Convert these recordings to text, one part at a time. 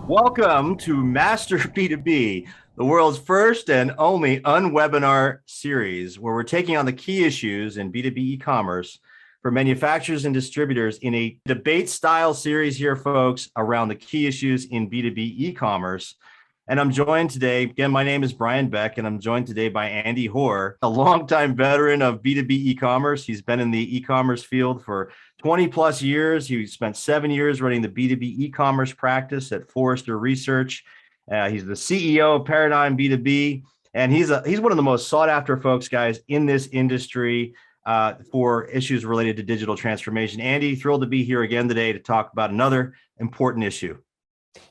Welcome to Master B2B, the world's first and only unwebinar series where we're taking on the key issues in B2B e-commerce for manufacturers and distributors in a debate style series here, folks, around the key issues in B2B e-commerce. And I'm joined today, again, my name is Brian Beck, and I'm joined today by Andy Hoare, a longtime veteran of B2B e-commerce. He's been in the e-commerce field for 20 plus years. He spent 7 years running the B2B e-commerce practice at Forrester Research. He's the CEO of Paradigm B2B, and he's one of the most sought after folks, guys, in this industry for issues related to digital transformation. Andy, thrilled to be here again today to talk about another important issue.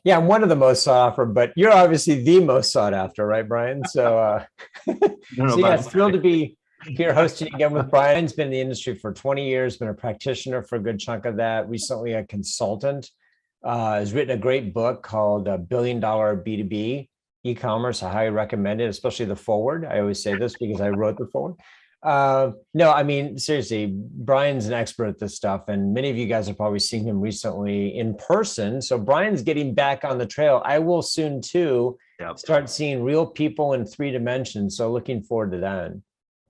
Yeah, I'm one of the most sought after, but you're obviously the most sought after, right, Brian? So, thrilled to be here hosting again with Brian. Brian's been in the industry for 20 years, been a practitioner for a good chunk of that, recently a consultant, has written a great book called $1 Billion B2B E-commerce. I highly recommend it, especially the forward. I always say this because I wrote the forward. No, I mean, seriously, Brian's an expert at this stuff, and many of you guys have probably seen him recently in person. So Brian's getting back on the trail. I will soon too start seeing real people in 3 dimensions. So looking forward to that.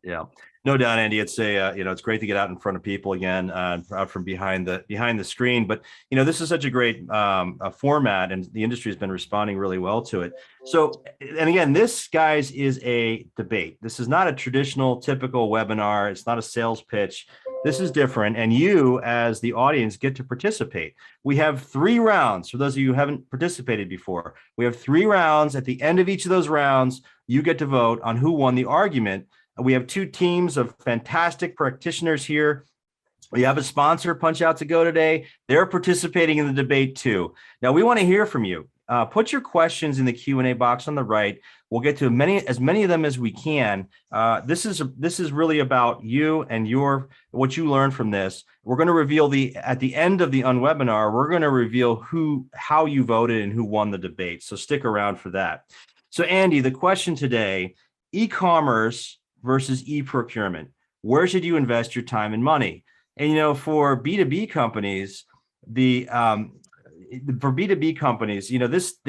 Yeah, no doubt, Andy. It's it's great to get out in front of people again, out from behind the screen. But this is such a great format, and the industry has been responding really well to it. So, and again, this, guys, is a debate. This is not a traditional, typical webinar. It's not a sales pitch. This is different, and you, as the audience, get to participate. We have 3 rounds. For those of you who haven't participated before, we have 3 rounds. At the end of each of those rounds, you get to vote on who won the argument. We have 2 teams of fantastic practitioners here. We have a sponsor, Punchout, to go today. They're participating in the debate too. Now, we want to hear from you. Put your questions in the Q&A box on the right. We'll get to as many of them as we can. This is really about you and what you learned from this. We're going to reveal at the end of the unwebinar, we're going to reveal how you voted and who won the debate. So stick around for that. So Andy, the question today: e-commerce versus e-procurement. Where should you invest your time and money? And for B2B companies, they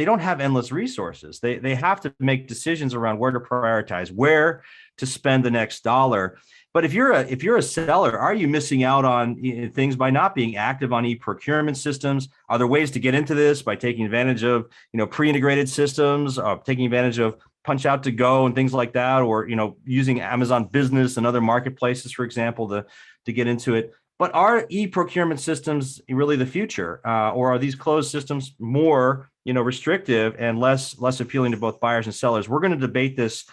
don't have endless resources. They have to make decisions around where to prioritize, where to spend the next dollar. But if you're a seller, are you missing out on things by not being active on e-procurement systems? Are there ways to get into this by taking advantage of pre-integrated systems, taking advantage of punchout to go and things like that, or using Amazon Business and other marketplaces, for example, to get into it? But are e-procurement systems really the future, or are these closed systems more restrictive and less appealing to both buyers and sellers? We're going to debate this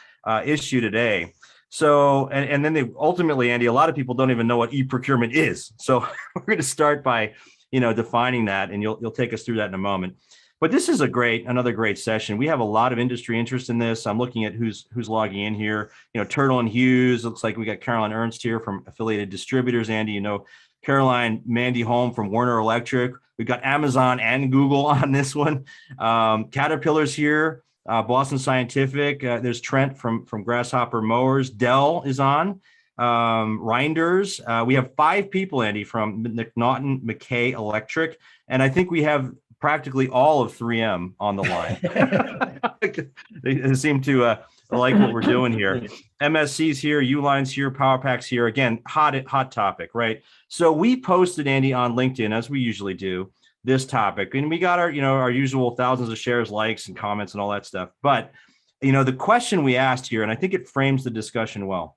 issue today. So, and then ultimately, Andy, a lot of people don't even know what e-procurement is. So we're going to start by defining that, and you'll take us through that in a moment. But this is another great session. We have a lot of industry interest in this. I'm looking at who's logging in here. Turtle and Hughes. Looks like we got Caroline Ernst here from Affiliated Distributors. Andy, Caroline Mandy Holm from Warner Electric. We've got Amazon and Google on this one. Caterpillar's here. Boston Scientific. There's Trent from Grasshopper Mowers. Dell is on. Reinders. We have 5 people, Andy, from McNaughton McKay Electric, and I think we have practically all of 3M on the line. They seem to like what we're doing here. MSC's here, Uline's here, PowerPack's here. Again, hot topic, right? So we posted, Andy, on LinkedIn, as we usually do, this topic, and we got our usual thousands of shares, likes, and comments, and all that stuff. But the question we asked here, and I think it frames the discussion well.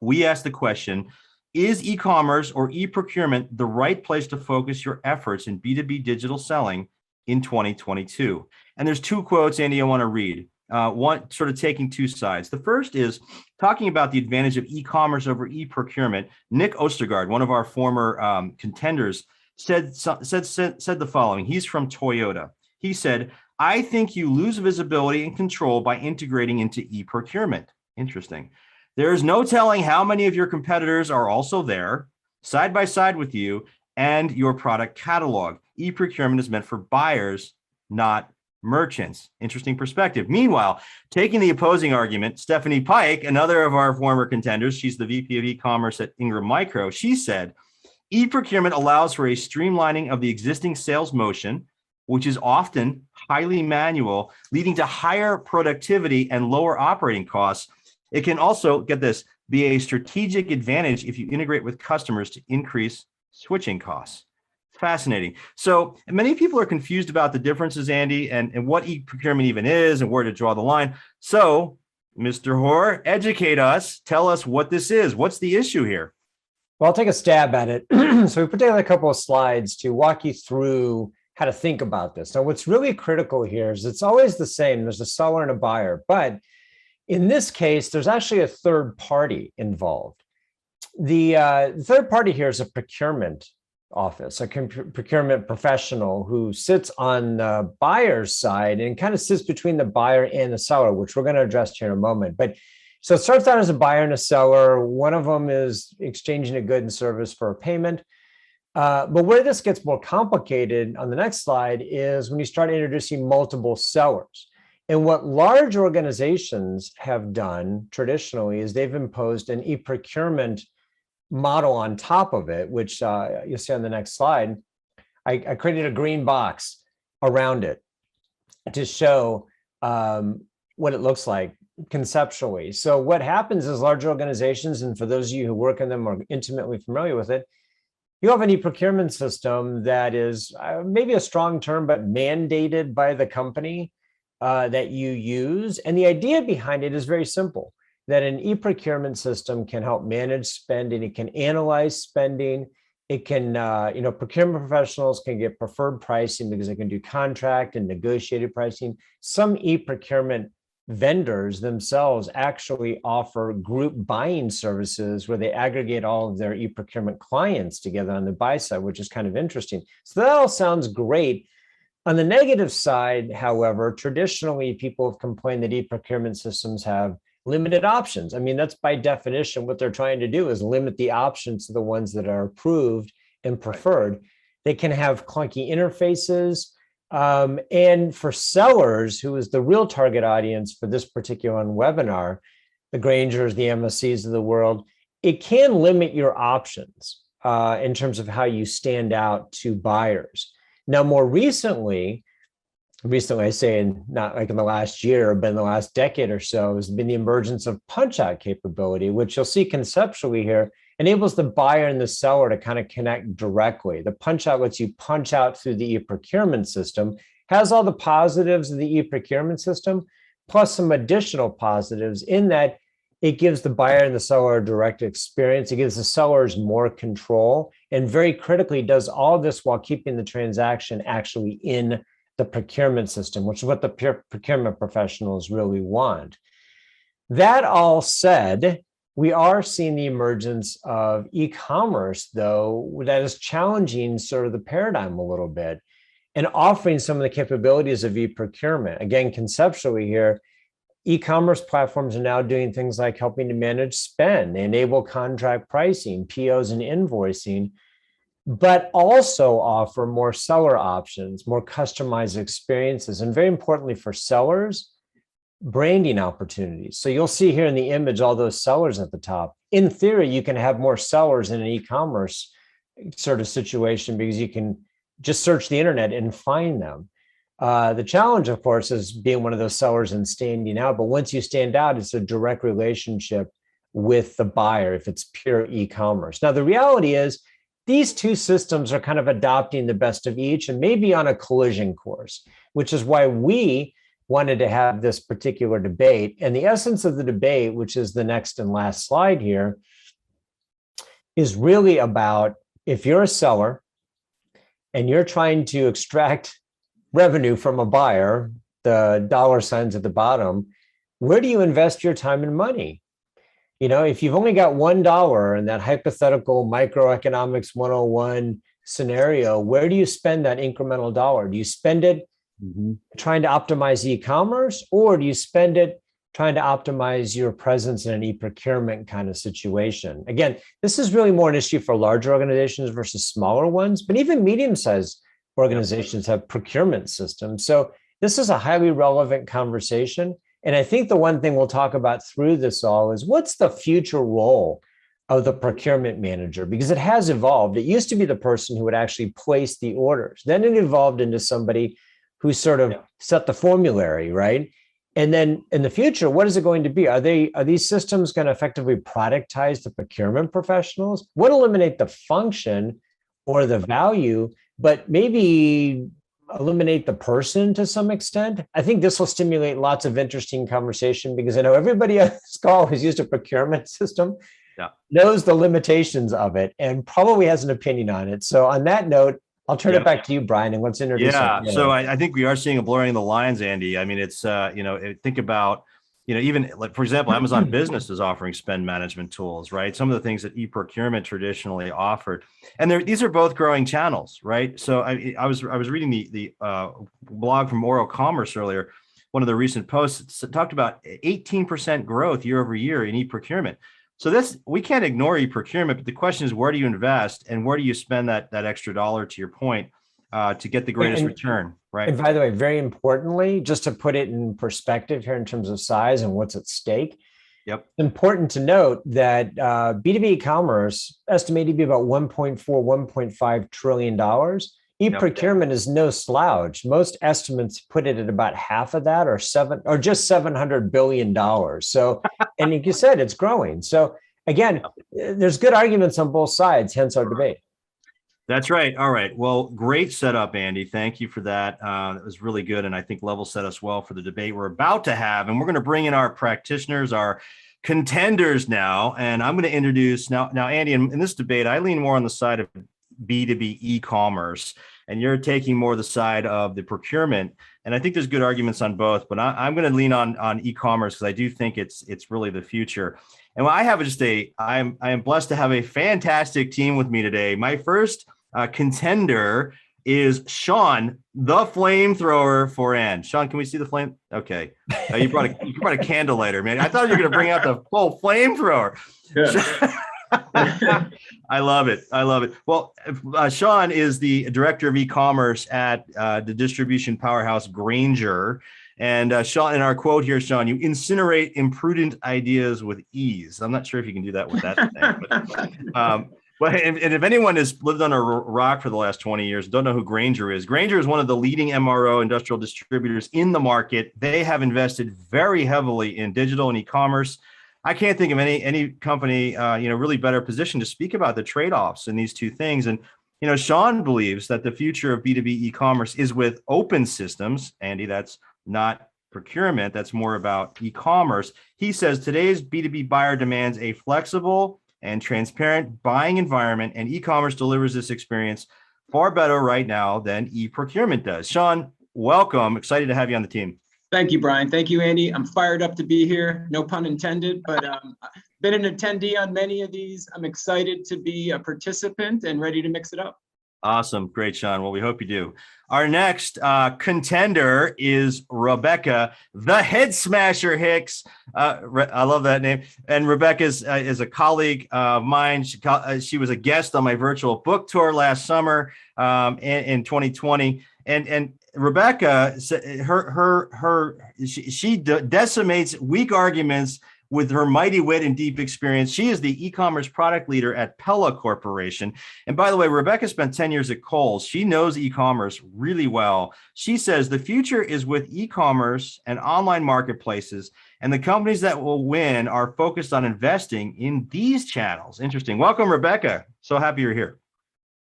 We asked the question: is e-commerce or e-procurement the right place to focus your efforts in B2B digital selling in 2022? And there's 2 quotes, Andy, I want to read. One sort of taking 2 sides. The first is talking about the advantage of e-commerce over e-procurement. Nick Ostergaard, one of our former contenders, said the following. He's from Toyota. He said, "I think you lose visibility and control by integrating into e-procurement." Interesting. "There is no telling how many of your competitors are also there, side by side with you and your product catalog. E-procurement is meant for buyers, not merchants." Interesting perspective. Meanwhile, taking the opposing argument, Stephanie Pike, another of our former contenders, she's the VP of e-commerce at Ingram Micro, she said, "E-procurement allows for a streamlining of the existing sales motion which is often highly manual, leading to higher productivity and lower operating costs. It can also, get this, be a strategic advantage if you integrate with customers to increase switching costs. Fascinating. So many people are confused about the differences, Andy, and what e-procurement even is and where to draw the line. So, Mr. Hoare, educate us. Tell us what this is. What's the issue here? Well, I'll take a stab at it. So we put together a couple of slides to walk you through how to think about this. Now, what's really critical here is it's always the same. There's a seller and a buyer, but in this case, there's actually a third party involved. The third party here is a procurement office, a procurement professional who sits on the buyer's side and kind of sits between the buyer and the seller, which we're going to address here in a moment. But so it starts out as a buyer and a seller. One of them is exchanging a good and service for a payment. But where this gets more complicated on the next slide is when you start introducing multiple sellers. And what large organizations have done traditionally is they've imposed an e-procurement model on top of it, which you'll see on the next slide. I created a green box around it to show what it looks like conceptually. So what happens is large organizations, and for those of you who work in them or intimately familiar with it, you have an e-procurement system that is maybe a strong term, but mandated by the company that you use. And the idea behind it is very simple, that an e-procurement system can help manage spending. It can analyze spending. It can, procurement professionals can get preferred pricing because they can do contract and negotiated pricing. Some e-procurement vendors themselves actually offer group buying services where they aggregate all of their e-procurement clients together on the buy side, which is kind of interesting. So that all sounds great. On the negative side, however, traditionally people have complained that e-procurement systems have limited options. I mean, that's by definition what they're trying to do is limit the options to the ones that are approved and preferred. They can have clunky interfaces. And for sellers, who is the real target audience for this particular webinar, the Grangers, the MSCs of the world, it can limit your options in terms of how you stand out to buyers. Now, more recently, I say not like in the last year, but in the last decade or so, has been the emergence of punch-out capability, which you'll see conceptually here, enables the buyer and the seller to kind of connect directly. The punch-out lets you punch out through the e-procurement system, has all the positives of the e-procurement system, plus some additional positives in that it gives the buyer and the seller a direct experience. It gives the sellers more control, and very critically does all this while keeping the transaction actually in the procurement system, which is what the procurement professionals really want. That all said, we are seeing the emergence of e-commerce, though, that is challenging sort of the paradigm a little bit and offering some of the capabilities of e-procurement. Again, conceptually here, e-commerce platforms are now doing things like helping to manage spend. They enable contract pricing, POs, and invoicing, but also offer more seller options, more customized experiences, and very importantly for sellers, branding opportunities. So you'll see here in the image all those sellers at the top. In theory, you can have more sellers in an e-commerce sort of situation because you can just search the internet and find them. The challenge, of course, is being one of those sellers and standing out. But once you stand out, it's a direct relationship with the buyer if it's pure e-commerce. Now, the reality is these two systems are kind of adopting the best of each and maybe on a collision course, which is why we wanted to have this particular debate. And the essence of the debate, which is the next and last slide here, is really about if you're a seller and you're trying to extract revenue from a buyer, the dollar signs at the bottom, where do you invest your time and money? You know, if you've only got $1 in that hypothetical microeconomics 101 scenario, where do you spend that incremental dollar? Do you spend it trying to optimize e-commerce, or do you spend it trying to optimize your presence in an e-procurement kind of situation? Again, this is really more an issue for larger organizations versus smaller ones, but even medium-sized organizations have procurement systems. So this is a highly relevant conversation. And I think the one thing we'll talk about through this all is what's the future role of the procurement manager? Because it has evolved. It used to be the person who would actually place the orders. Then it evolved into somebody who sort of set the formulary, right? And then in the future, what is it going to be? Are these systems going to effectively productize the procurement professionals? Would eliminate the function or the value, but maybe eliminate the person to some extent? I think this will stimulate lots of interesting conversation, because I know everybody on this call who's used a procurement system knows the limitations of it and probably has an opinion on it. So on that note, I'll turn it back to you, Brian, and let's introduce. Yeah, so I think we are seeing a blurring of the lines, Andy. I mean, it's think about, even like, for example, Amazon Business is offering spend management tools, right? Some of the things that Eprocurement traditionally offered, and these are both growing channels, right? So I was reading the blog from Ecommerce earlier. One of the recent posts talked about 18% growth year over year in Eprocurement. So we can't ignore Eprocurement, but the question is, where do you invest and where do you spend that extra dollar, to your point, to get the greatest return, right? And by the way, very importantly, just to put it in perspective here in terms of size and what's at stake, it's important to note that B2B e-commerce estimated to be about $1.4, $1.5 trillion. Eprocurement is no slouch. Most estimates put it at about half of that, or just $700 billion. So, and like you said, it's growing. So again, there's good arguments on both sides, hence our debate. That's right. All right. Well, great setup, Andy. Thank you for that. That was really good. And I think level set us well for the debate we're about to have. And we're going to bring in our practitioners, our contenders now. And I'm going to introduce now, Andy, in this debate, I lean more on the side of B2B e-commerce, and you're taking more the side of the procurement. And I think there's good arguments on both, but I'm going to lean on e-commerce because I do think it's really the future. And I have I am blessed to have a fantastic team with me today. My first contender is Sean, the flamethrower for Ann. Sean, can we see the flame? Okay. You brought a candle lighter, man. I thought you were going to bring out the full flamethrower. I love it. Well, Sean is the director of e-commerce at the distribution powerhouse Grainger. And Sean, in our quote here, Sean, you incinerate imprudent ideas with ease. I'm not sure if you can do that with that thing. But if anyone has lived on a rock for the last 20 years, don't know who Grainger is. Grainger is one of the leading MRO industrial distributors in the market. They have invested very heavily in digital and e-commerce. I can't think of any company, really better positioned to speak about the trade-offs in these two things. And, Sean believes that the future of B2B e-commerce is with open systems. Andy, that's not procurement. That's more about e-commerce. He says today's B2B buyer demands a flexible and transparent buying environment, and e-commerce delivers this experience far better right now than e-procurement does. Sean, welcome. Excited to have you on the team. Thank you, Brian. Thank you, Andy. I'm fired up to be here. No pun intended, but been an attendee on many of these. I'm excited to be a participant and ready to mix it up. Awesome. Great, Sean. Well, we hope you do. Our next contender is Rebecca, the Head Smasher Hicks. I love that name. And Rebecca is a colleague of mine. She was a guest on my virtual book tour last summer in 2020. And Rebecca, she decimates weak arguments with her mighty wit and deep experience. She is the e-commerce product leader at Pella Corporation. And by the way, Rebecca spent 10 years at Kohl's. She knows e-commerce really well. She says the future is with e-commerce and online marketplaces, and the companies that will win are focused on investing in these channels. Interesting. Welcome, Rebecca. So happy you're here.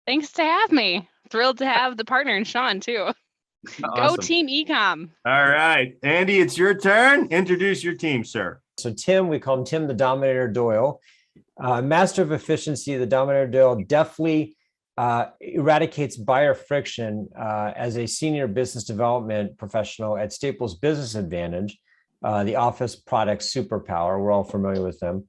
Thanks to have me. Thrilled to have the partner in Sean too. Awesome. Go Team Ecom. All right, Andy, it's your turn. Introduce your team, sir. So Tim, we call him Tim the Dominator Doyle, master of efficiency. The Dominator Doyle deftly eradicates buyer friction as a senior business development professional at Staples Business Advantage, the office product superpower. We're all familiar with them.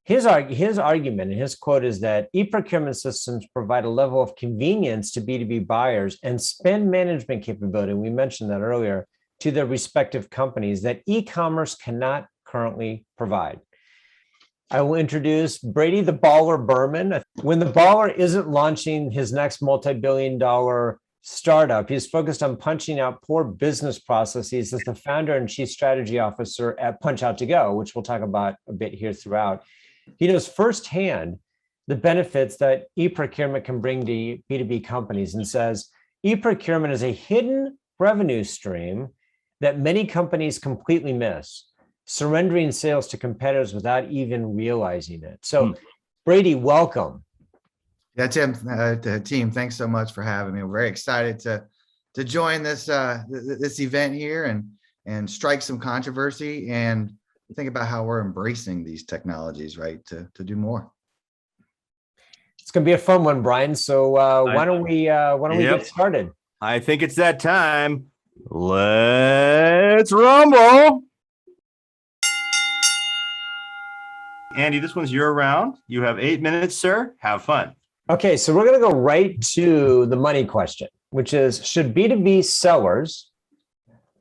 His argument and his quote is that e-procurement systems provide a level of convenience to B2B buyers and spend management capability, we mentioned that earlier, to their respective companies that e-commerce cannot currently provide. I will introduce Brady the Baller Berman. When the baller isn't launching his next multi-billion-dollar startup, he's focused on punching out poor business processes as the founder and chief strategy officer at Punchout to Go, which we'll talk about a bit here throughout. He knows firsthand the benefits that e-procurement can bring to B2B companies and says, e-procurement is a hidden revenue stream that many companies completely miss, surrendering sales to competitors without even realizing it. So, Brady, welcome. Yeah, Tim, team, thanks so much for having me. We're very excited to join this this event here and strike some controversy and think about how we're embracing these technologies, right, to do more. It's going to be a fun one, Brian. So why don't we get started? I think it's that time. Let's rumble. Andy, this one's your round. You have 8 minutes, sir. Have fun. Okay, so we're going to go right to the money question, which is, should B2B sellers,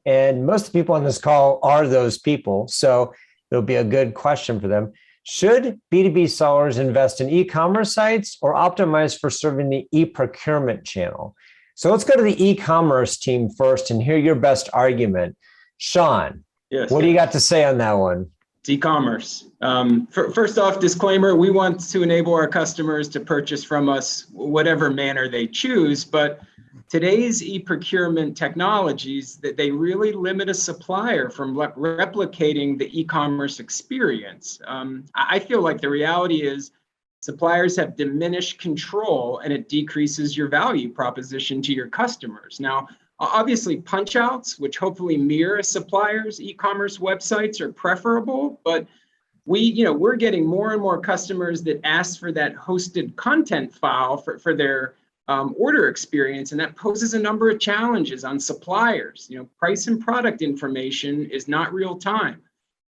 and most people on this call are those people, so it'll be a good question for them. Should B2B sellers invest in e-commerce sites or optimize for serving the e-procurement channel? So let's go to the e-commerce team first and hear your best argument. Sean, what do you got to say on that one? It's e-commerce. First off, disclaimer, we want to enable our customers to purchase from us whatever manner they choose, but today's e-procurement technologies, that they really limit a supplier from replicating the e-commerce experience. I feel like the reality is suppliers have diminished control and it decreases your value proposition to your customers. Now, obviously punchouts, which hopefully mirror a supplier's e-commerce websites, are preferable, but we're getting more and more customers that ask for that hosted content file for their order experience, and that poses a number of challenges on suppliers. Price and product information is not real time.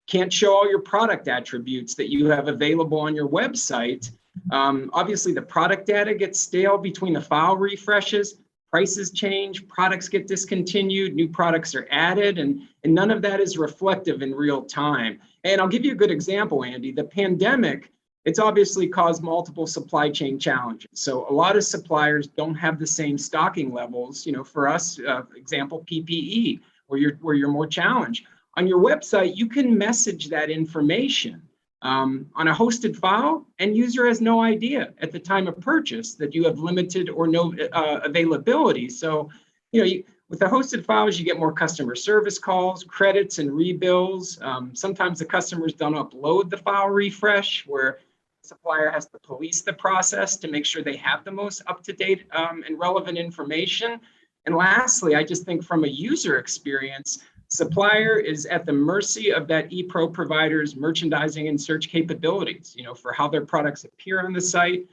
Can't show all your product attributes that you have available on your website. Obviously, the product data gets stale between the file refreshes. Prices change, products get discontinued, new products are added, and none of that is reflective in real time. And I'll give you a good example, Andy. The pandemic, it's obviously caused multiple supply chain challenges. So a lot of suppliers don't have the same stocking levels. For us, example, PPE, where you're more challenged. On your website, you can message that information on a hosted file, and user has no idea at the time of purchase that you have limited or no availability. So, with the hosted files, you get more customer service calls, credits, and rebills. Sometimes the customers don't upload the file refresh, where the supplier has to police the process to make sure they have the most up-to-date and relevant information. And lastly, I just think from a user experience, supplier is at the mercy of that ePro provider's merchandising and search capabilities, for how their products appear on the site.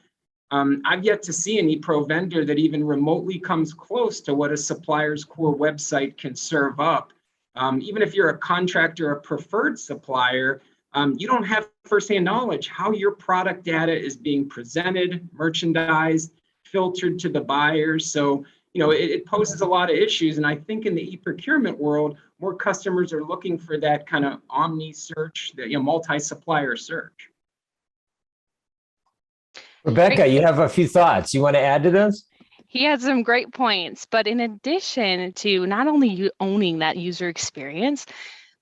I've yet to see an ePro vendor that even remotely comes close to what a supplier's core website can serve up. Even if you're a contractor or a preferred supplier, you don't have firsthand knowledge how your product data is being presented, merchandised, filtered to the buyers. So, it poses a lot of issues. And I think in the e-procurement world, more customers are looking for that kind of omni search, multi-supplier search. Rebecca, you have a few thoughts. You want to add to this? He had some great points, but in addition to not only you owning that user experience,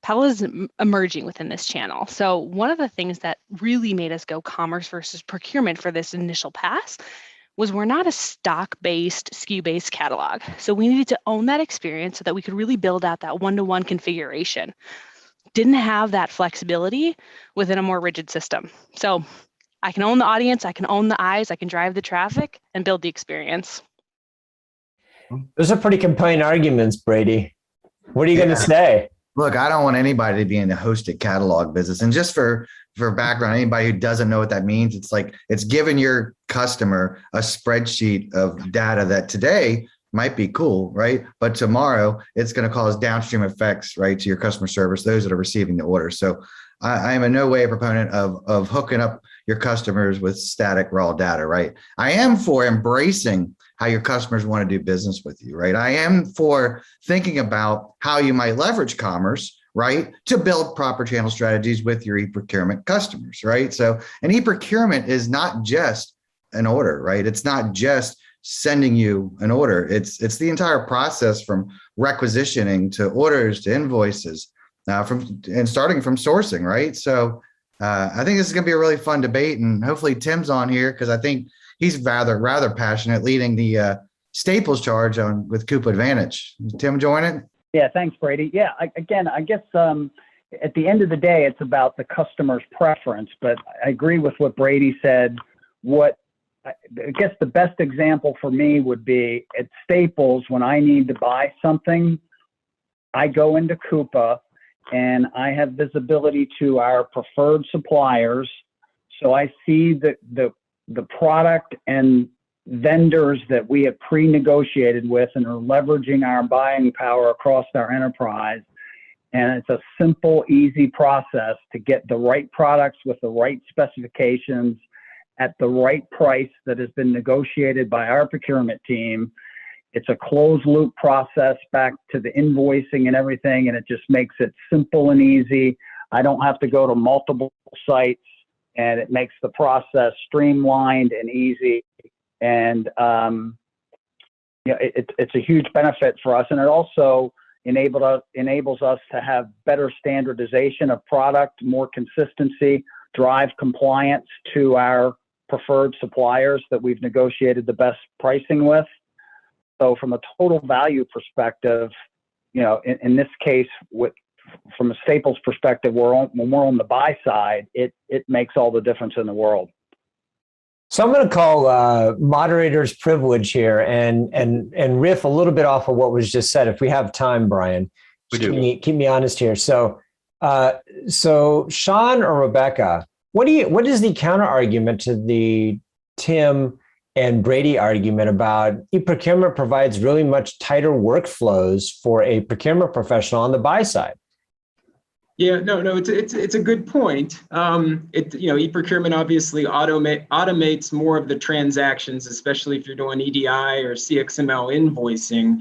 Pella is emerging within this channel. So one of the things that really made us go commerce versus procurement for this initial pass was we're not a stock-based, SKU-based catalog. So we needed to own that experience so that we could really build out that one-to-one configuration. Didn't have that flexibility within a more rigid system. So I can own the audience, I can own the eyes, I can drive the traffic and build the experience. Those are pretty compelling arguments, Brady. What are you going to say? Look, I don't want anybody to be in the hosted catalog business. And just for background, anybody who doesn't know what that means, it's like it's giving your customer a spreadsheet of data that today might be cool, right? But tomorrow it's going to cause downstream effects, right, to your customer service, those that are receiving the order. So I am in no way a proponent of hooking up your customers with static raw data, right? I am for embracing how your customers want to do business with you, right? I am for thinking about how you might leverage commerce, right, to build proper channel strategies with your e-procurement customers, right? So an e-procurement is not just an order, right? It's not just sending you an order. It's the entire process from requisitioning to orders to invoices, starting from sourcing, right? So I think this is going to be a really fun debate, and hopefully Tim's on here because I think he's rather passionate leading the Staples charge on with Coupa Advantage. Tim, join it. Yeah, thanks, Brady. Yeah, I guess at the end of the day, it's about the customer's preference. But I agree with what Brady said. I guess the best example for me would be at Staples when I need to buy something, I go into Coupa and I have visibility to our preferred suppliers. So I see the product and vendors that we have pre-negotiated with and are leveraging our buying power across our enterprise. And it's a simple, easy process to get the right products with the right specifications at the right price that has been negotiated by our procurement team. It's a closed loop process back to the invoicing and everything, and it just makes it simple and easy. I don't have to go to multiple sites, and it makes the process streamlined and easy. And it's a huge benefit for us, and it also enables us to have better standardization of product, more consistency, drive compliance to our preferred suppliers that we've negotiated the best pricing with. So from a total value perspective, in this case, from a Staples perspective, when we're on the buy side, it makes all the difference in the world. So I'm going to call moderator's privilege here and riff a little bit off of what was just said. If we have time, Brian, we do. Keep me honest here. So Sean or Rebecca, what is the counter argument to the Tim and Brady argument about e-procurement provides really much tighter workflows for a procurement professional on the buy side? Yeah, no, it's a good point. E-procurement obviously automates more of the transactions, especially if you're doing EDI or CXML invoicing.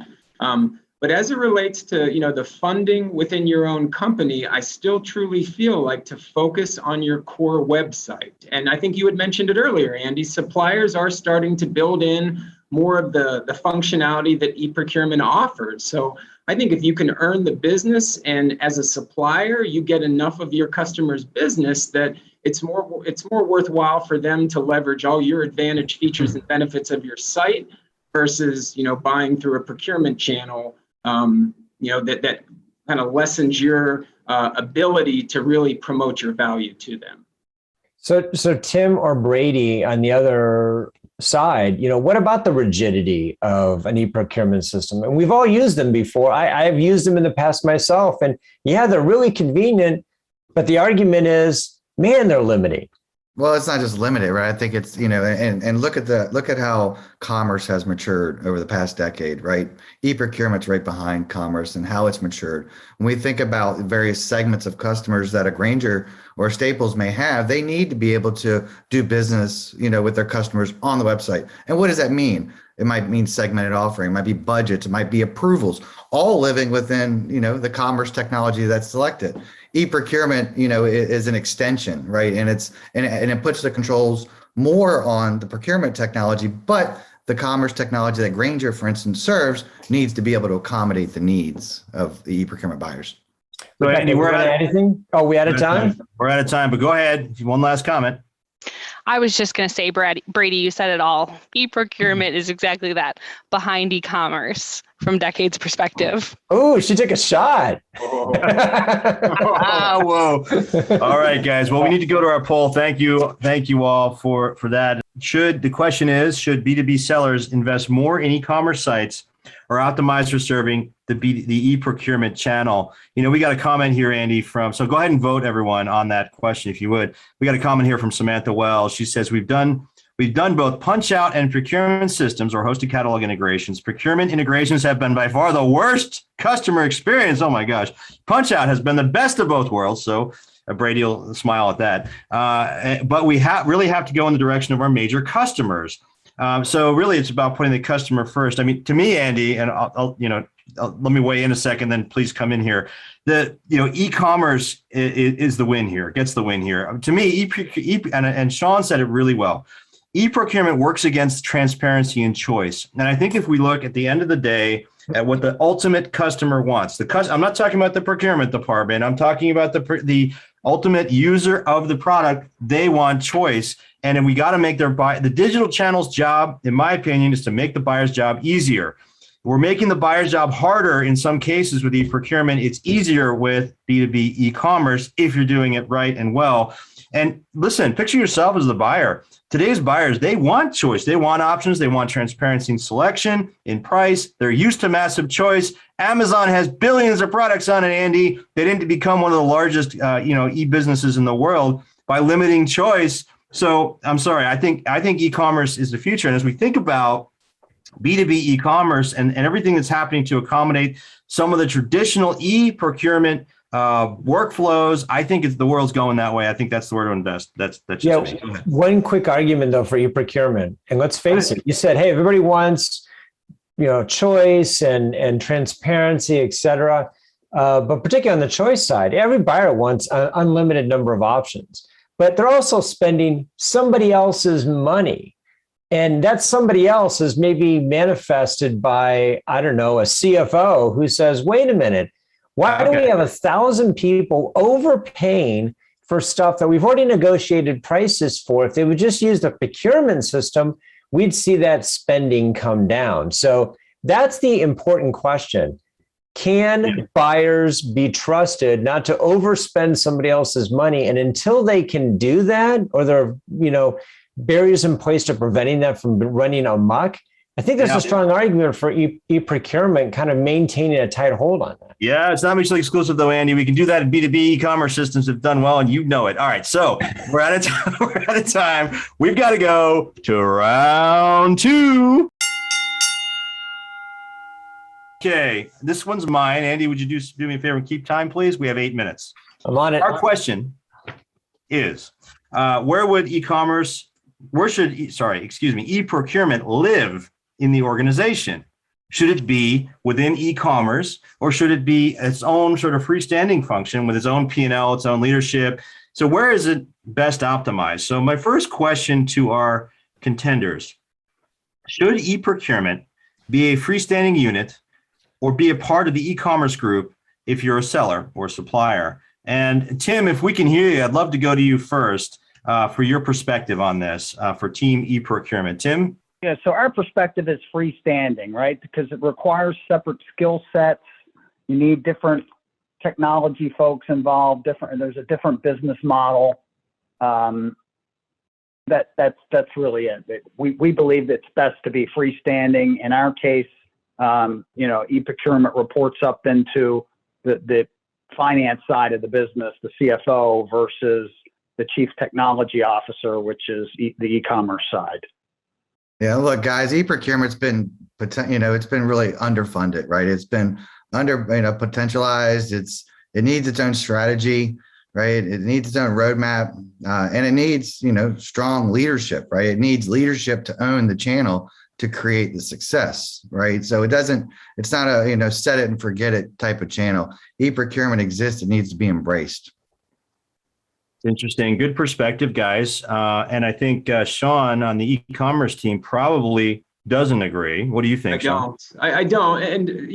But as it relates to, the funding within your own company, I still truly feel like to focus on your core website. And I think you had mentioned it earlier, Andy, suppliers are starting to build in more of the functionality that e-procurement offers. So I think if you can earn the business and as a supplier, you get enough of your customers' business that it's more worthwhile for them to leverage all your advantage features and benefits of your site versus, buying through a procurement channel. That kind of lessens your ability to really promote your value to them. So Tim or Brady on the other side, what about the rigidity of an e-procurement system? And we've all used them before. I've used them in the past myself, and yeah, they're really convenient, but the argument is, man, they're limiting. Well, it's not just limited, right? I think it's, and look at how commerce has matured over the past decade, right? E-procurement's right behind commerce and how it's matured. When we think about various segments of customers that a Grainger or Staples may have, they need to be able to do business, with their customers on the website. And what does that mean? It might mean segmented offering, it might be budgets, it might be approvals, all living within, the commerce technology that's selected. E-procurement, is an extension, right? And it puts the controls more on the procurement technology, but the commerce technology that Grainger, for instance, serves needs to be able to accommodate the needs of the e-procurement buyers. So Andy, we're out of anything? Oh, we out of time? We're out of time, but go ahead. One last comment. I was just going to say, Brady, you said it all. E-procurement is exactly that, behind e-commerce from decades perspective. Oh, she took a shot. Whoa. All right, guys. Well, we need to go to our poll. Thank you all for that. The question is, should B2B sellers invest more in e-commerce sites or optimize for serving the e-procurement channel? We got a comment here, Andy, so go ahead and vote, everyone, on that question, if you would. We got a comment here from Samantha Wells. She says, we've done both punchout and procurement systems or hosted catalog integrations. Procurement integrations have been by far the worst customer experience. Oh my gosh. Punchout has been the best of both worlds. So Brady will smile at that. But we really have to go in the direction of our major customers. So really, it's about putting the customer first. I mean, to me, Andy, and let me weigh in a second, then please come in here. E-commerce is the win here, gets the win here. To me, and Sean said it really well. E-procurement works against transparency and choice. And I think if we look at the end of the day at what the ultimate customer wants, I'm not talking about the procurement department. I'm talking about the ultimate user of the product, they want choice. And then we got to make the digital channel's job, in my opinion, is to make the buyer's job easier. We're making the buyer's job harder in some cases with e-procurement. It's easier with B2B e-commerce if you're doing it right and well. And listen, picture yourself as the buyer. Today's buyers, they want choice. They want options. They want transparency in selection, in price. They're used to massive choice. Amazon has billions of products on it, Andy. They didn't become one of the largest, e-businesses in the world by limiting choice. So I'm sorry. I think e-commerce is the future. And as we think about B2B e-commerce and everything that's happening to accommodate some of the traditional e-procurement workflows, I think the world's going that way. I think that's the word to invest. That's just me. One quick argument though for e-procurement, and let's face it, you said, hey, everybody wants, choice and transparency, et cetera. But particularly on the choice side, every buyer wants an unlimited number of options, but they're also spending somebody else's money. And that somebody else is maybe manifested by, I don't know, a CFO who says, wait a minute, why do we have 1,000 people overpaying for stuff that we've already negotiated prices for? If they would just use the procurement system, we'd see that spending come down. So that's the important question. Can buyers be trusted not to overspend somebody else's money? And until they can do that, or there are, barriers in place to preventing that from running amok, I think there's a strong argument for e-procurement kind of maintaining a tight hold on that. Yeah, it's not mutually exclusive though, Andy. We can do that in B2B e-commerce systems have done well, and you know it. All right, so we're out of time. We've got to go to round 2. Okay, this one's mine. Andy, would you do me a favor and keep time, please? We have 8 minutes. I'm on it. Our question is, where should e-procurement live in the organization? Should it be within e-commerce, or should it be its own sort of freestanding function with its own P&L, its own leadership? So where is it best optimized? So my first question to our contenders, should e-procurement be a freestanding unit or be a part of the e-commerce group if you're a seller or supplier? And Tim, if we can hear you, I'd love to go to you first for your perspective on this for team e-procurement. Tim? Yeah, so our perspective is freestanding, right? Because it requires separate skill sets. You need different technology folks involved. There's a different business model. That's really it. We believe it's best to be freestanding. In our case, e-procurement reports up into the finance side of the business, the CFO, versus the chief technology officer, which is the e-commerce side. Yeah, look, guys, e-procurement's been, it's been really underfunded, right? It's been potentialized. It needs its own strategy, right? It needs its own roadmap, and it needs, strong leadership, right? It needs leadership to own the channel to create the success, right? So it's not a, set it and forget it type of channel. E-procurement exists. It needs to be embraced. Interesting. Good perspective, guys. And I think Sean on the e-commerce team probably doesn't agree. What do you think, Sean? I don't. And,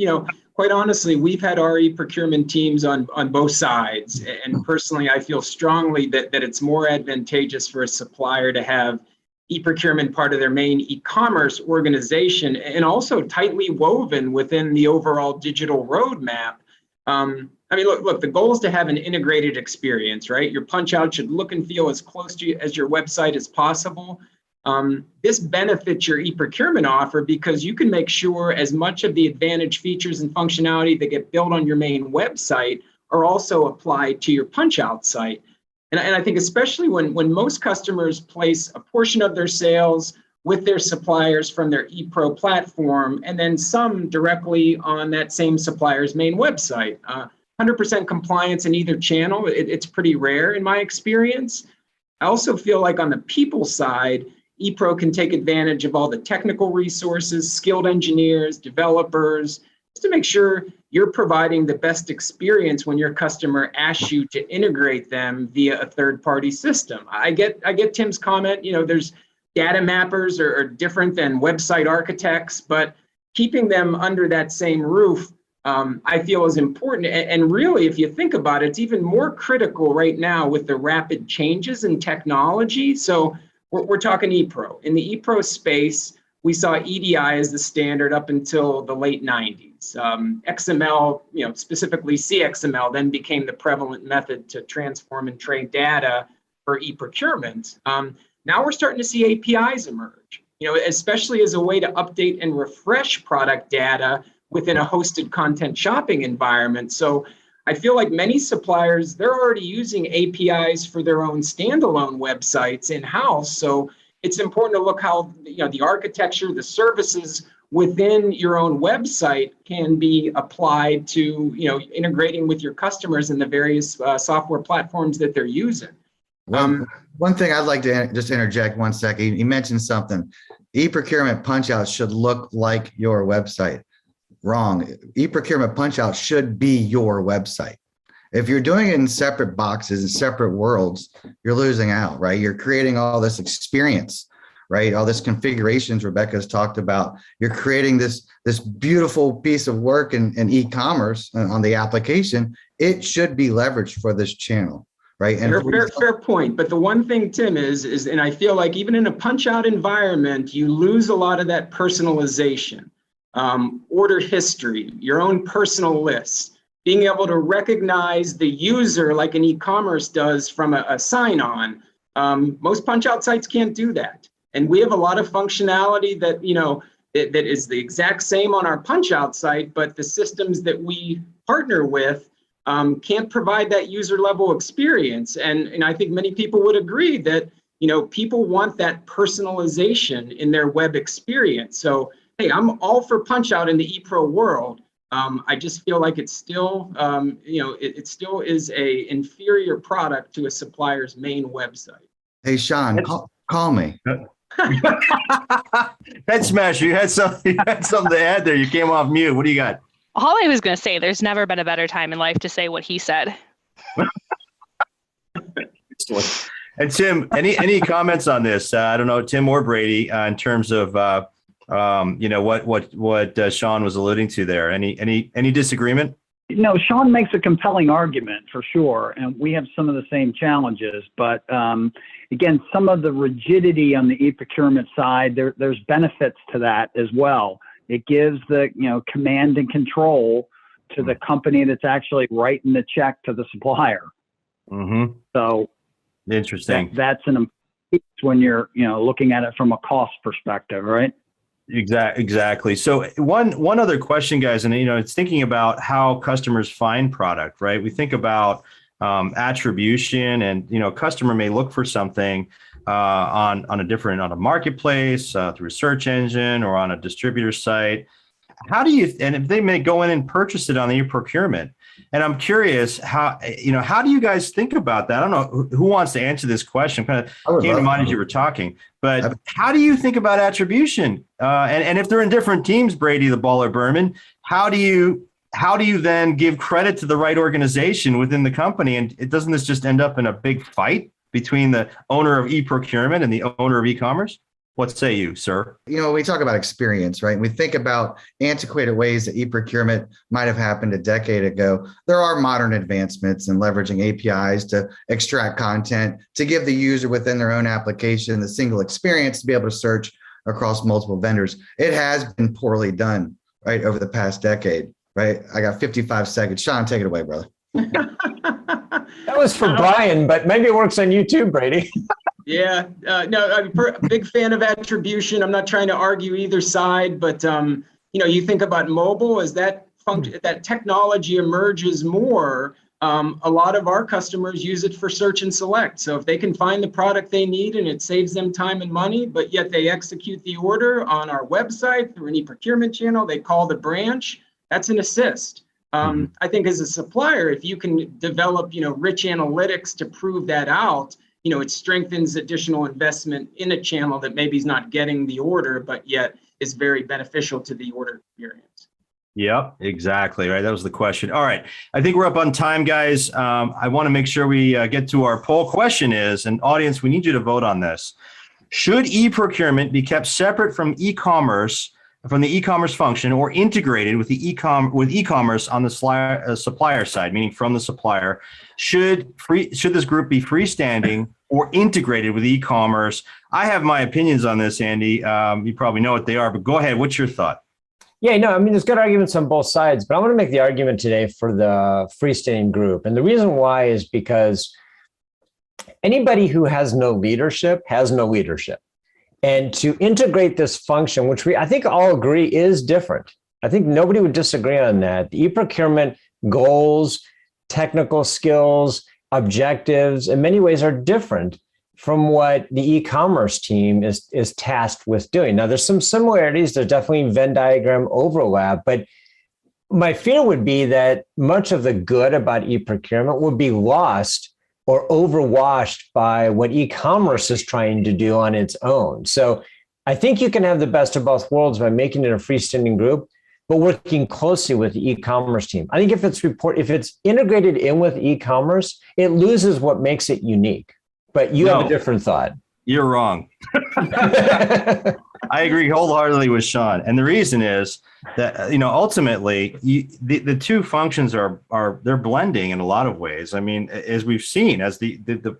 quite honestly, we've had our e-procurement teams on both sides. And personally, I feel strongly that it's more advantageous for a supplier to have e-procurement part of their main e-commerce organization and also tightly woven within the overall digital roadmap. Look, the goal is to have an integrated experience, right? Your punchout should look and feel as close to you as your website as possible. This benefits your e-procurement offer because you can make sure as much of the advantage features and functionality that get built on your main website are also applied to your punchout site. And I think especially when most customers place a portion of their sales with their suppliers from their ePro platform, and then some directly on that same supplier's main website. 100% compliance in either channel, it's pretty rare in my experience. I also feel like on the people side, ePro can take advantage of all the technical resources, skilled engineers, developers, just to make sure you're providing the best experience when your customer asks you to integrate them via a third-party system. I get Tim's comment, there's data mappers are different than website architects, but keeping them under that same roof I feel is important. And really, if you think about it, it's even more critical right now with the rapid changes in technology. So we're talking ePro. In the ePro space, we saw EDI as the standard up until the late 90s. XML, specifically CXML, then became the prevalent method to transform and trade data for e-procurement. Now we're starting to see APIs emerge, especially as a way to update and refresh product data within a hosted content shopping environment. So I feel like many suppliers, they're already using APIs for their own standalone websites in-house. So it's important to look how the architecture, the services within your own website can be applied to integrating with your customers in the various software platforms that they're using. One thing I'd like to just interject 1 second. You mentioned something. E-procurement punchout should look like your website. Wrong. E-procurement punchout should be your website. If you're doing it in separate boxes and separate worlds, you're losing out, right? You're creating all this experience, right? All this configurations Rebecca's talked about. You're creating this beautiful piece of work in e-commerce on the application. It should be leveraged for this channel, right? And fair point. But the one thing, Tim, is, and I feel like even in a punch-out environment, you lose a lot of that personalization, order history, your own personal list. Being able to recognize the user like an e-commerce does from a sign-on. Most punch-out sites can't do that. And we have a lot of functionality that, that is the exact same on our punch-out site, but the systems that we partner with can't provide that user-level experience. And I think many people would agree that, people want that personalization in their web experience. So, hey, I'm all for punch-out in the ePro world. I just feel like it's still, it still is a inferior product to a supplier's main website. Hey, Sean, call me. Head smash, you had something to add there. You came off mute. What do you got? All I was going to say, there's never been a better time in life to say what he said. And Tim, any comments on this? I don't know, Tim or Brady, in terms of what Sean was alluding to there. Any disagreement? No, Sean makes a compelling argument for sure, and we have some of the same challenges. But again, some of the rigidity on the e-procurement side, there's benefits to that as well. It gives the command and control to the company that's actually writing the check to the supplier. Mm-hmm. So interesting. That's an important piece when you're looking at it from a cost perspective, right? Exactly. So one other question, guys, and it's thinking about how customers find product, right? We think about attribution, and customer may look for something on a marketplace, through a search engine, or on a distributor site. And if they may go in and purchase it on the Eprocurement. And I'm curious how do you guys think about that? I don't know who wants to answer this question. Kind of came to mind as you were talking, but how do you think about attribution? And if they're in different teams, Brady, the Baller Berman, how do you then give credit to the right organization within the company? And doesn't this just end up in a big fight between the owner of Eprocurement and the owner of e-commerce? What say you, sir? We talk about experience, right? We think about antiquated ways that e-procurement might have happened a decade ago. There are modern advancements in leveraging APIs to extract content, to give the user within their own application the single experience to be able to search across multiple vendors. It has been poorly done, right, over the past decade, right? I got 55 seconds. Sean, take it away, brother. That was for Brian, but maybe it works on you too, Brady. Yeah, no, I'm a big fan of attribution. I'm not trying to argue either side, but you think about mobile as that technology emerges more. A lot of our customers use it for search and select. So if they can find the product they need and it saves them time and money, but yet they execute the order on our website through an e-procurement channel, they call the branch. That's an assist. I think as a supplier, if you can develop rich analytics to prove that out, it strengthens additional investment in a channel that maybe is not getting the order, but yet is very beneficial to the order experience. Yep, exactly. Right. That was the question. All right. I think we're up on time, guys. I want to make sure we get to our poll. Question is, and audience, we need you to vote on this. Should e-procurement be kept separate from e-commerce from the e-commerce function or integrated with the e-commerce on the supplier side, meaning from the supplier. Should this group be freestanding or integrated with e-commerce? I have my opinions on this, Andy. You probably know what they are, but go ahead. What's your thought? Yeah, no, I mean, there's good arguments on both sides, but I want to make the argument today for the freestanding group. And the reason why is because anybody who has no leadership has no leadership. And to integrate this function, which I think all agree is different. I think nobody would disagree on that. The e-procurement goals, technical skills, objectives, in many ways are different from what the e-commerce team is tasked with doing. Now, there's some similarities. There's definitely Venn diagram overlap, but my fear would be that much of the good about e-procurement would be lost or overwashed by what e-commerce is trying to do on its own. So I think you can have the best of both worlds by making it a freestanding group, but working closely with the e-commerce team. I think if it's integrated in with e-commerce, it loses what makes it unique. But you have a different thought. You're wrong. I agree wholeheartedly with Sean. And the reason is that, ultimately the two functions they're blending in a lot of ways. I mean, as we've seen, as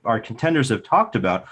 our contenders have talked about,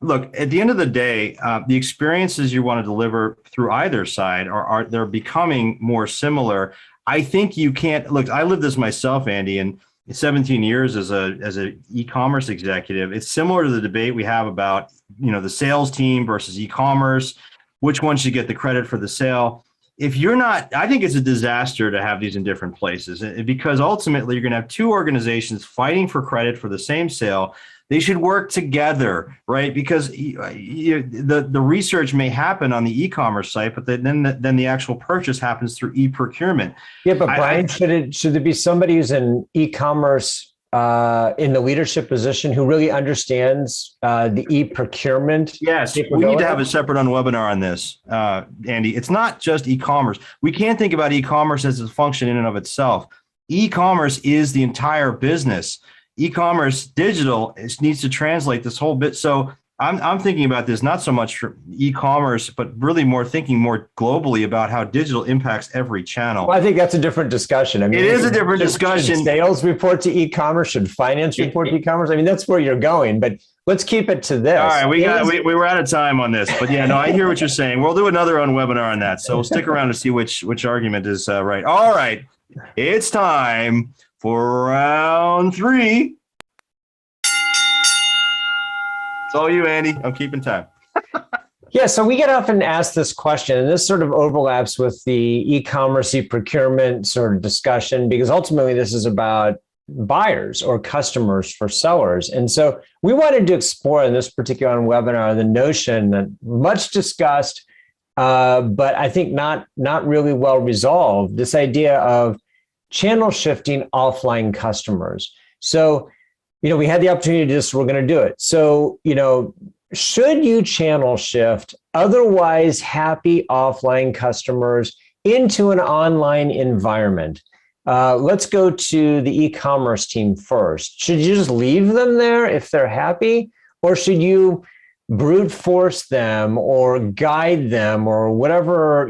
look, at the end of the day, the experiences you want to deliver through either side they're becoming more similar. I think you can't look, I lived this myself, Andy, and 17 years as a e-commerce executive. It's similar to the debate we have about, the sales team versus e-commerce, which one should get the credit for the sale. If you're not, I think it's a disaster to have these in different places, because ultimately you're going to have two organizations fighting for credit for the same sale. They should work together, right? Because the research may happen on the e-commerce site, but then the actual purchase happens through e-procurement. Yeah, but Brian, should there be somebody who's in e-commerce in the leadership position who really understands the e-procurement? Yes, we need to have a separate webinar on this, Andy. It's not just e-commerce. We can't think about e-commerce as a function in and of itself. E-commerce is the entire business. E-commerce digital needs to translate this whole bit. So I'm thinking about this not so much for e-commerce, but really thinking more globally about how digital impacts every channel. Well, I think that's a different discussion. I mean, it is a different discussion. Should sales report to e-commerce? Should finance report to e-commerce? I mean, that's where you're going, but let's keep it to this. All right, we were out of time on this, but yeah, no, I hear what you're saying. We'll do another webinar on that. So stick around to see which argument is right. All right, it's time for round 3. It's all you, Andy. I'm keeping time. Yeah, so we get often asked this question, and this sort of overlaps with the e-commerce, e-procurement sort of discussion, because ultimately this is about buyers or customers for sellers. And so we wanted to explore in this particular webinar the notion that much discussed, but I think not really well resolved, this idea of channel shifting offline customers. So we had the opportunity to do this, we're going to do it. So, should you channel shift otherwise happy offline customers into an online environment? Let's go to the e-commerce team first. Should you just leave them there if they're happy? Or should you brute force them or guide them or whatever,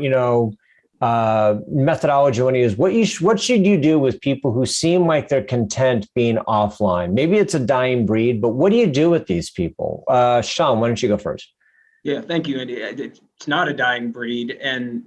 methodology you want to use? What should you do with people who seem like they're content being offline? Maybe it's a dying breed, but what do you do with these people? Sean, why don't you go first? Yeah, thank you, Andy. It's not a dying breed, and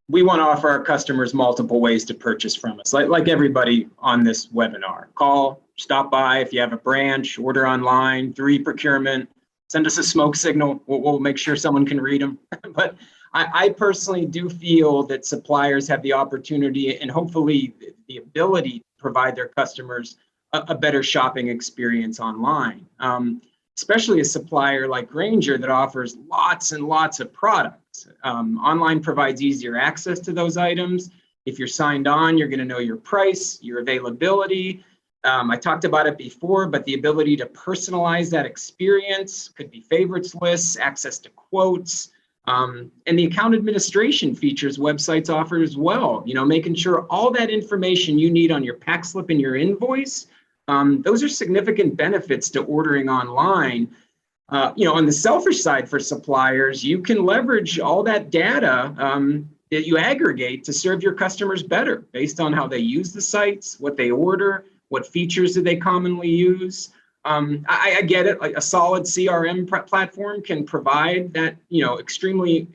we want to offer our customers multiple ways to purchase from us, like everybody on this webinar. Call, stop by if you have a branch, order online, through Eprocurement, send us a smoke signal. We'll make sure someone can read them. But I personally do feel that suppliers have the opportunity and hopefully the ability to provide their customers a better shopping experience online, especially a supplier like Grainger that offers lots and lots of products. Online provides easier access to those items. If you're signed on, you're going to know your price, your availability. I talked about it before, but the ability to personalize that experience could be favorites lists, access to quotes, and the account administration features websites offer as well. Making sure all that information you need on your pack slip and your invoice, those are significant benefits to ordering online. On the selfish side for suppliers, you can leverage all that data that you aggregate to serve your customers better based on how they use the sites, what they order, what features do they commonly use. I get it. Like a solid CRM platform can provide that, extremely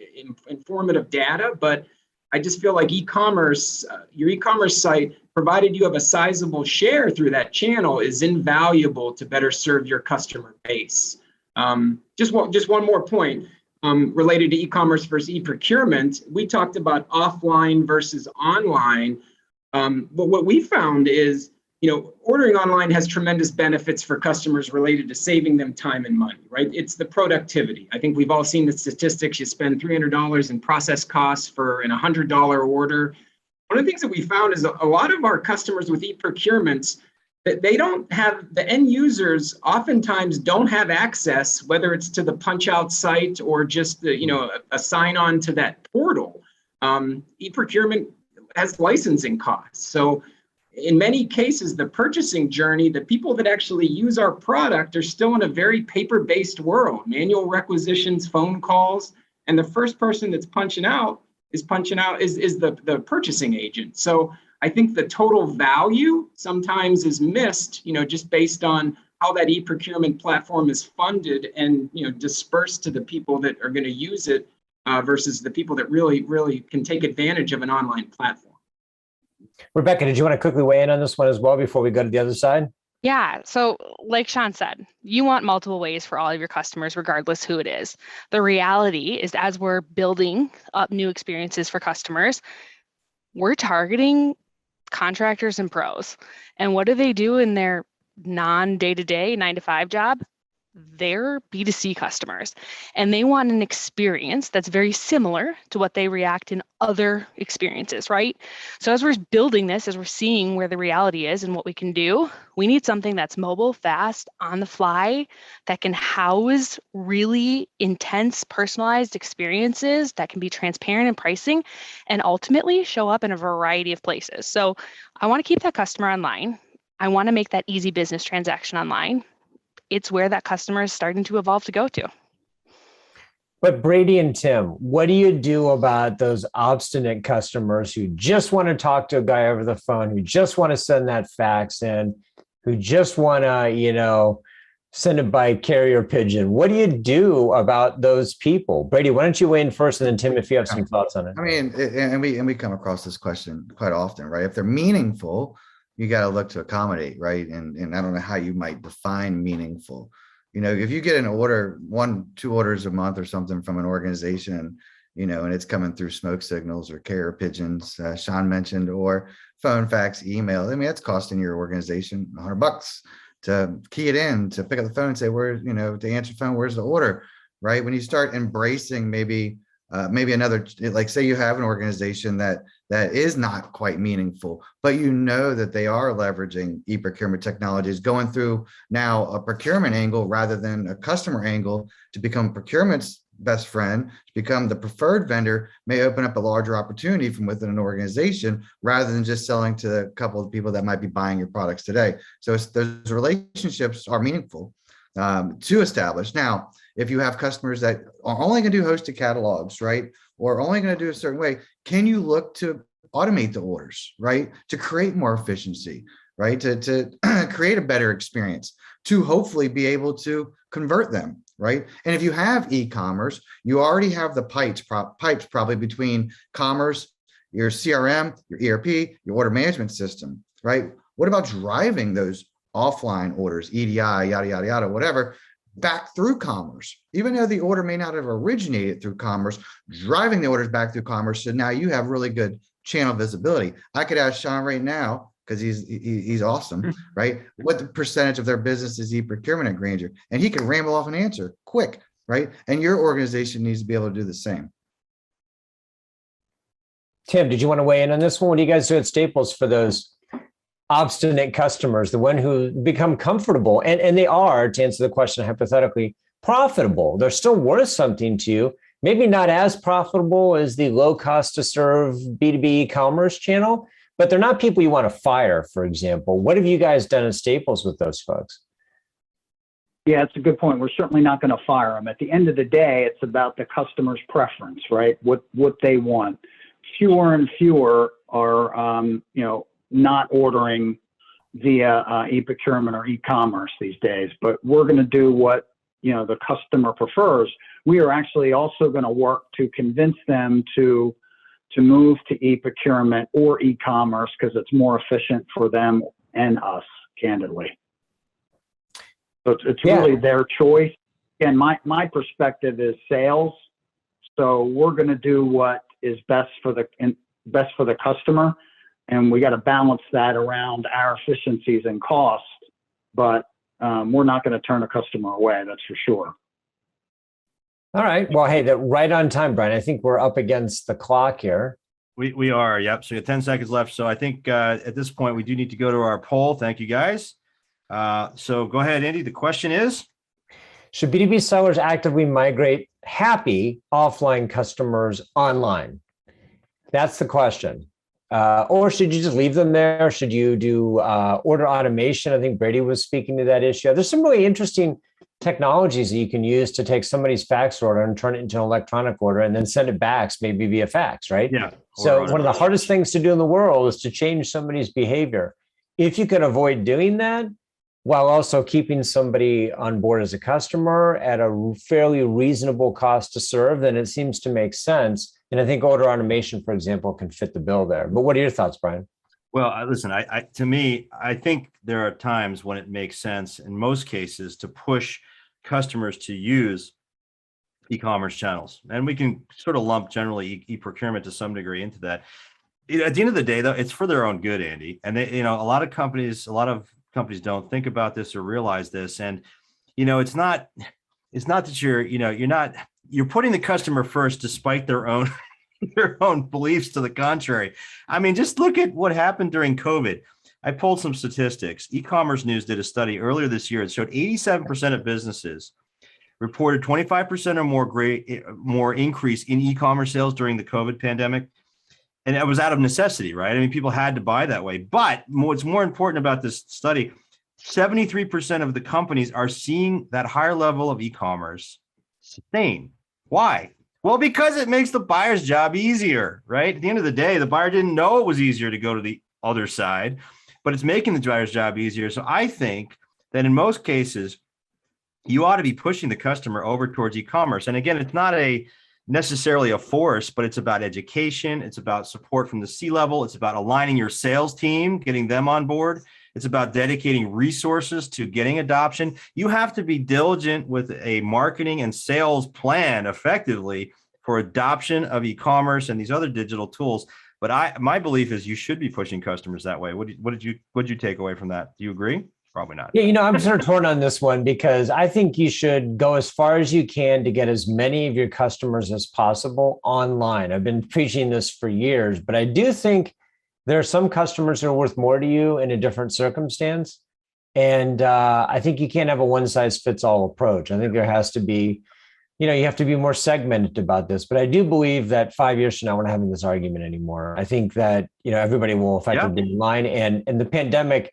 informative data, but I just feel like e-commerce, your e-commerce site, provided you have a sizable share through that channel, is invaluable to better serve your customer base. Just one more point related to e-commerce versus e-procurement. We talked about offline versus online, but what we found is, ordering online has tremendous benefits for customers related to saving them time and money, right? It's the productivity. I think we've all seen the statistics. You spend $300 in process costs for an $100 order. One of the things that we found is a lot of our customers with e-procurements, that they don't have, the end users oftentimes don't have access, whether it's to the punchout site or just a sign on to that portal. E-procurement has licensing costs. So in many cases, the purchasing journey, the people that actually use our product are still in a very paper-based world, manual requisitions, phone calls, and the first person that's punching out is the purchasing agent. So I think the total value sometimes is missed, just based on how that e-procurement platform is funded and, dispersed to the people that are going to use it versus the people that really, really can take advantage of an online platform. Rebecca, did you want to quickly weigh in on this one as well before we go to the other side? Yeah. So like Sean said, you want multiple ways for all of your customers, regardless who it is. The reality is, as we're building up new experiences for customers, we're targeting contractors and pros. And what do they do in their non-day-to-day 9-to-5 job? They're B2C customers, and they want an experience that's very similar to what they react in other experiences, right? So as we're building this, as we're seeing where the reality is and what we can do, we need something that's mobile, fast, on the fly, that can house really intense, personalized experiences that can be transparent in pricing and ultimately show up in a variety of places. So I want to keep that customer online. I want to make that easy business transaction online. It's where that customer is starting to evolve to go to. But Brady and Tim, what do you do about those obstinate customers who just want to talk to a guy over the phone, who just want to send that fax in, who just want to, send it by carrier pigeon? What do you do about those people? Brady, why don't you weigh in first, and then Tim, if you have some thoughts on it. I mean, and we come across this question quite often, right? If they're meaningful, you got to look to accommodate, right? And I don't know how you might define meaningful. If you get an order, 1-2 orders a month or something from an organization, and it's coming through smoke signals or carrier pigeons, Sean mentioned, or phone, fax, email. I mean, it's costing your organization $100 to key it in, to pick up the phone and say, to answer the phone, where's the order, right? When you start embracing maybe another, like say you have an organization that is not quite meaningful, but that they are leveraging e-procurement technologies, going through now a procurement angle rather than a customer angle to become procurement's best friend, to become the preferred vendor, may open up a larger opportunity from within an organization rather than just selling to a couple of people that might be buying your products today. So those relationships are meaningful to establish. Now, if you have customers that are only going to do hosted catalogs, right, or only going to do a certain way, can you look to automate the orders, right, to create more efficiency, right, to create a better experience, to hopefully be able to convert them, right? And if you have e-commerce, you already have the pipes probably between commerce, your CRM, your ERP, your order management system, right? What about driving those offline orders, EDI, yada, yada, yada, whatever, back through commerce, even though the order may not have originated through commerce, driving the orders back through commerce. So now you have really good channel visibility. I could ask Sean right now, because he's awesome, right? What the percentage of their business is e-procurement at Grainger? And he can ramble off an answer quick, right? And your organization needs to be able to do the same. Tim, did you want to weigh in on this one? What do you guys do at Staples for those obstinate customers, the one who become comfortable, and they are, to answer the question hypothetically, profitable? They're still worth something to you. Maybe not as profitable as the low cost to serve B2B e-commerce channel, but they're not people you want to fire, for example. What have you guys done at Staples with those folks? Yeah, it's a good point. We're certainly not going to fire them. At the end of the day, it's about the customer's preference, right? What they want. Fewer and fewer are, not ordering via e-procurement or e-commerce these days. But we're going to do what the customer prefers. We are actually also going to work to convince them to move to e-procurement or e-commerce because it's more efficient for them and us, candidly. So it's really their choice. And my perspective is sales. So we're going to do what is best for the customer, and we got to balance that around our efficiencies and cost. But we're not going to turn a customer away. That's for sure. All right. Well, hey, that right on time, Brian. I think we're up against the clock here. We are. Yep. So we got 10 seconds left. So I think at this point we do need to go to our poll. Thank you, guys. So go ahead, Andy. The question is, should B2B sellers actively migrate happy offline customers online? That's the question. Or should you just leave them there? Should you do order automation? I think Brady was speaking to that issue. There's some really interesting technologies that you can use to take somebody's fax order and turn it into an electronic order and then send it back, maybe via fax, right? Yeah. So one of the hardest things to do in the world is to change somebody's behavior. If you can avoid doing that, while also keeping somebody on board as a customer at a fairly reasonable cost to serve, then it seems to make sense. And I think order automation, for example, can fit the bill there. But what are your thoughts, Brian? Well, listen, to me, I think there are times when it makes sense in most cases to push customers to use e-commerce channels. And we can sort of lump generally e-procurement to some degree into that. At the end of the day, though, it's for their own good, Andy. And they, a lot of companies don't think about this or realize this. And, it's not that you're putting the customer first despite their own beliefs to the contrary. I mean, just look at what happened during COVID. I pulled some statistics. E-commerce News did a study earlier this year. It showed 87% of businesses reported 25% or more increase in e-commerce sales during the COVID pandemic. And it was out of necessity, right? I mean, people had to buy that way. But what's more important about this study, 73% of the companies are seeing that higher level of e-commerce sustain. Why? Well, because it makes the buyer's job easier, right? At the end of the day, the buyer didn't know it was easier to go to the other side, but it's making the buyer's job easier. So I think that in most cases, you ought to be pushing the customer over towards e-commerce. And again, it's not necessarily a force, but it's about education. It's about support from the C-level. It's about aligning your sales team, getting them on board. It's about dedicating resources to getting adoption. You have to be diligent with a marketing and sales plan effectively for adoption of e-commerce and these other digital tools. But my belief is you should be pushing customers that way. What did you take away from that? Do you agree? Probably not. Yeah, I'm sort of torn on this one because I think you should go as far as you can to get as many of your customers as possible online. I've been preaching this for years, but I do think there are some customers that are worth more to you in a different circumstance. And I think you can't have a one size fits all approach. I think there has to be, you have to be more segmented about this. But I do believe that 5 years from now, we're not having this argument anymore. I think that, everybody will effectively be online, and the pandemic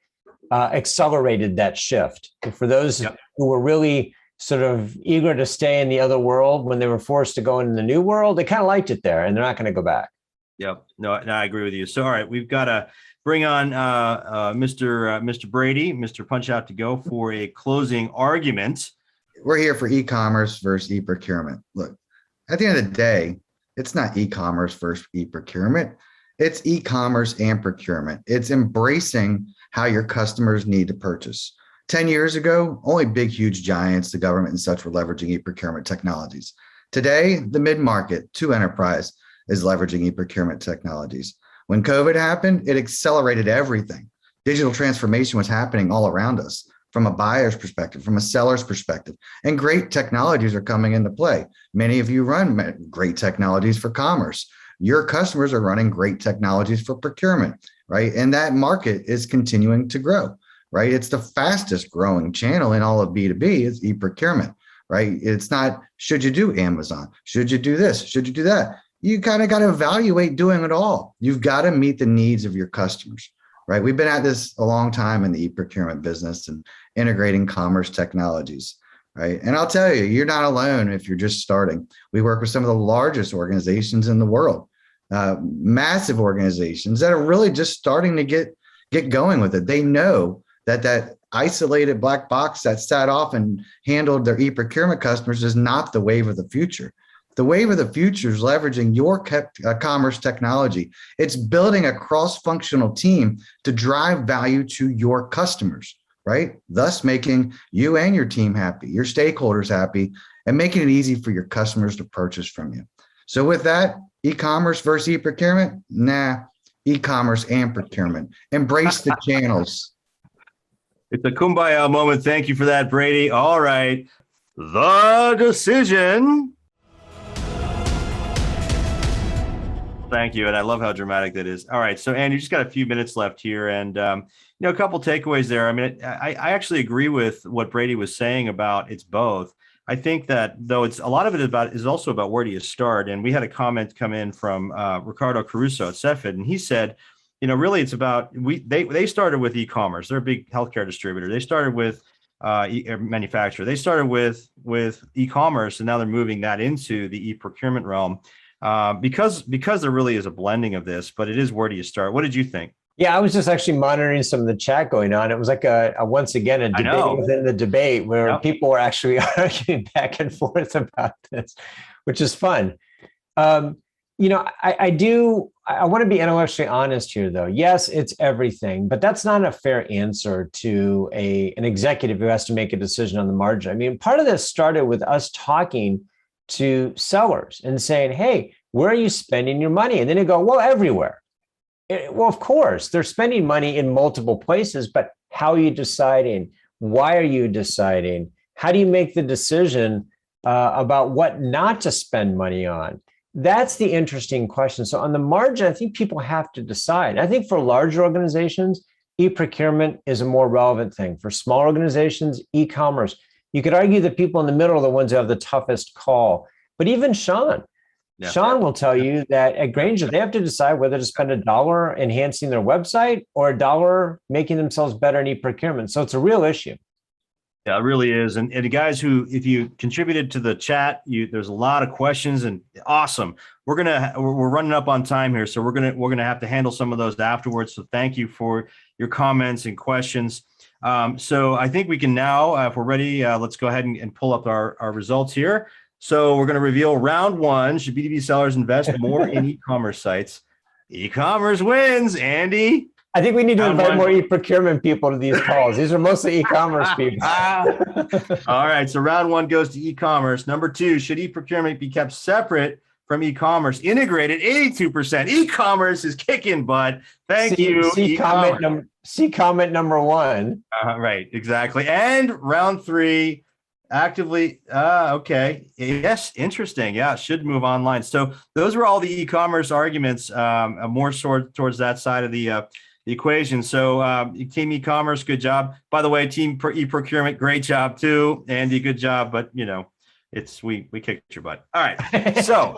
accelerated that shift. For those who were really sort of eager to stay in the other world when they were forced to go into the new world, they kind of liked it there and they're not going to go back. Yep. No, I agree with you. So, all right, we've got to bring on Mr. Brady, Mr. Punchout to go for a closing argument. We're here for e-commerce versus e-procurement. Look, at the end of the day, it's not e-commerce versus e-procurement. It's e-commerce and procurement. It's embracing how your customers need to purchase. 10 years ago, only big, huge giants, the government and such, were leveraging e-procurement technologies. Today, the mid-market to enterprise is leveraging e-procurement technologies. When COVID happened, it accelerated everything. Digital transformation was happening all around us from a buyer's perspective, from a seller's perspective, and great technologies are coming into play. Many of you run great technologies for commerce. Your customers are running great technologies for procurement, right? And that market is continuing to grow, right? It's the fastest growing channel in all of B2B is e-procurement, right? It's not, should you do Amazon? Should you do this? Should you do that? You kind of got to evaluate doing it all. You've got to meet the needs of your customers, right? We've been at this a long time in the e-procurement business and integrating commerce technologies, right? And I'll tell you, you're not alone if you're just starting. We work with some of the largest organizations in the world, massive organizations that are really just starting to get going with it. They know that isolated black box that sat off and handled their e-procurement customers is not the wave of the future. The wave of the future is leveraging your commerce technology. It's building a cross-functional team to drive value to your customers, right? Thus making you and your team happy, your stakeholders happy, and making it easy for your customers to purchase from you. So with that, e-commerce versus e-procurement? Nah, e-commerce and procurement. Embrace the channels. It's a kumbaya moment. Thank you for that, Brady. All right. The decision. Thank you. And I love how dramatic that is. All right. So, Andy, you just got a few minutes left here. And, a couple takeaways there. I mean, I actually agree with what Brady was saying about it's both. I think that though it's a lot of it is also about where do you start. And we had a comment come in from Ricardo Caruso at Cepheid, and he said, really it's about they started with e-commerce. They're a big healthcare distributor. They started with manufacturer. They started with e-commerce, and now they're moving that into the e-procurement realm. Because there really is a blending of this, but it is where do you start? What did you think? Yeah, I was just actually monitoring some of the chat going on. It was like once again a debate within the debate where people were actually arguing back and forth about this, which is fun. I want to be intellectually honest here, though. Yes, it's everything, but that's not a fair answer to an executive who has to make a decision on the margin. I mean, part of this started with us talking to sellers and saying, hey, where are you spending your money? And then they go, well, everywhere. Well, of course, they're spending money in multiple places, but how are you deciding? Why are you deciding? How do you make the decision about what not to spend money on? That's the interesting question. So on the margin, I think people have to decide. I think for larger organizations, e-procurement is a more relevant thing. For small organizations, e-commerce. You could argue that people in the middle are the ones who have the toughest call. But even Sean will tell you that at Grainger, they have to decide whether to spend $1 enhancing their website or $1 making themselves better in e-procurement. So it's a real issue. Yeah, it really is. And the guys who, if you contributed to the chat, there's a lot of questions and awesome. We're running up on time here, so we're gonna have to handle some of those afterwards. So thank you for your comments and questions. So I think we can now, if we're ready, let's go ahead and pull up our results here. So we're going to reveal round one. Should B2B sellers invest more in e-commerce sites? E-commerce wins, Andy. I think we need to invite more e-procurement people to these calls. These are mostly e-commerce people. All right. So round one goes to e-commerce. Number two, should e-procurement be kept separate from e-commerce? Integrated, 82%. E-commerce is kicking butt. Thank you. See comment number one. Right. Exactly. And round three, actively. Okay. Yes. Interesting. Yeah. Should move online. So those were all the e-commerce arguments, more towards that side of the equation. So team e-commerce, good job. By the way, team e-procurement, great job too. Andy, good job. But we kicked your butt. All right. So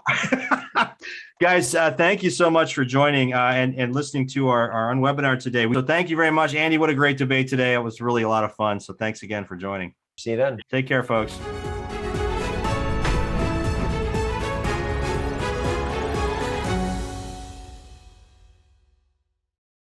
guys, thank you so much for joining and listening to our own webinar today. So thank you very much, Andy. What a great debate today. It was really a lot of fun. So thanks again for joining. See you then. Take care, folks.